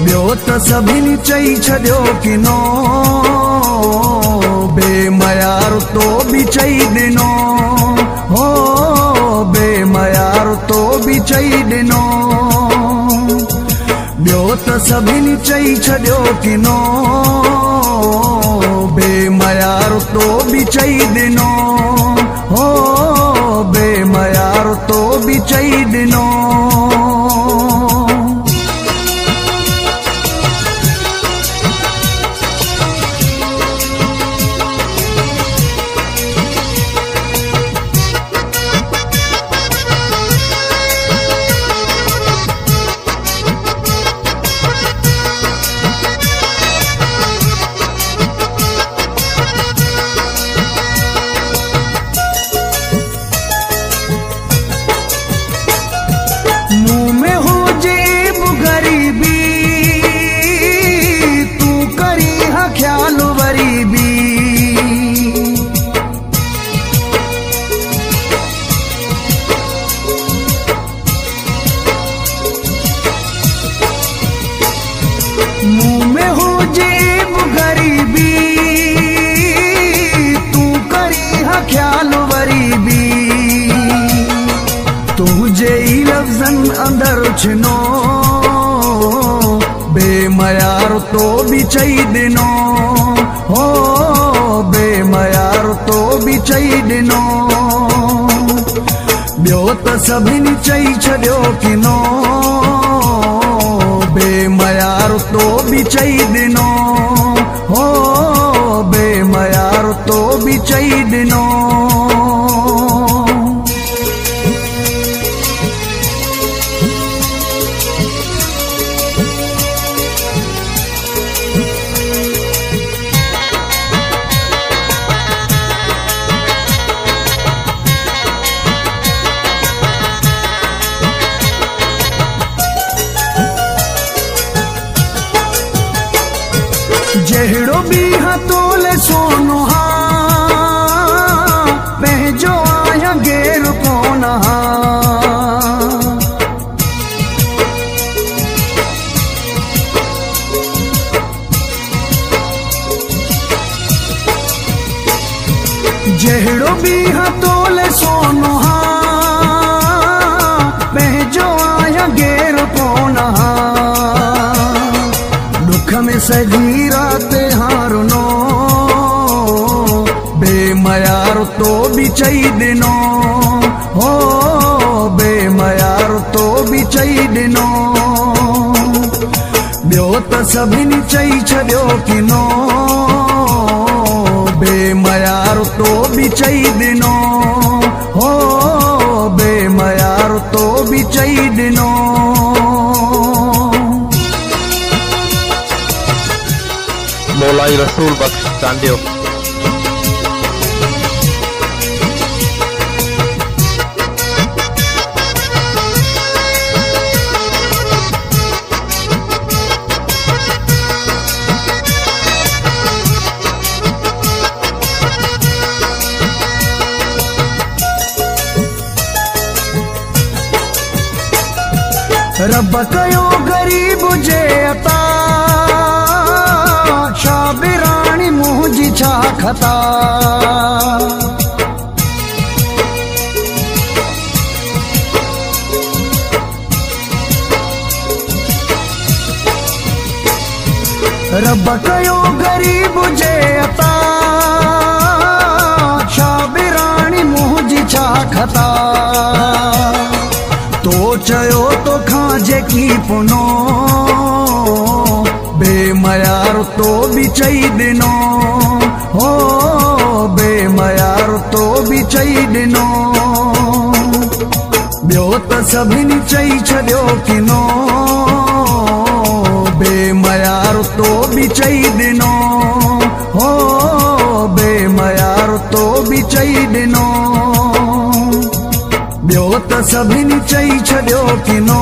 ॿियो त सभिनी चई छॾियो कि नो, बेमयार तो बि चई ॾिनो, हो बेमयार तो बि चई ॾिनो। ॿियो त सभिनी चई छॾियो कि नो, बेमयार तो बि चई ॾिनो, हो बेमयार तो बि चई ॾिनो। मुंह में हो जेब गरीबी, तू करी हा ख्याल वरीबी। मुंह में हो जेब गरीबी, तू करी हा ख्याल वरीबी। तुझे ई लफ्ज़न अंदर छिनो, बेमयार तो बि चई ॾिनो, हो बेमयार तो बि चई ॾिनो। ॿियो त सभिनी चई छॾियो कि नो, बेमयार तो बि चई ॾिनो, हो बेमयार तो बि चई ॾिनो। जहिड़ो बि हथोले सोनो हा, पंहिंजो आहियां गैर कोन हा। जहिड़ो बि हथोले सोनो हा, पंहिंजो आहियां गैर कोन हा। दुख में सॼी रात हारनो, बेमयार तो बि चई ॾिनो, हो बेमयार तो बि चई ॾिनो। ॿियो त सभिनी चई छॾियो कि नो, बेमयार तो बि चई ॾिनो, हो बेमयार तो बि चई ॾिनो। मौलाई रसूल बख्श चांडियो। रब कयो गरीब जे अता, शाबिराणी मुंहिंजी छा खता। रब कयो गरीब जे अता, शाबिराणी मुंहिंजी छा खता। तो चयो तो खां जेकी पुनो, बेमयार तो बि चई ॾिनो, हो बेमयार तो बि चई ॾिनो। ॿियो त सभिनी चई छॾियो कि नो, बेमयार तो बि चई ॾिनो, हो बेमयार तो बि चई ॾिनो। ॿियो त सभिनी चई छॾियो कि नो,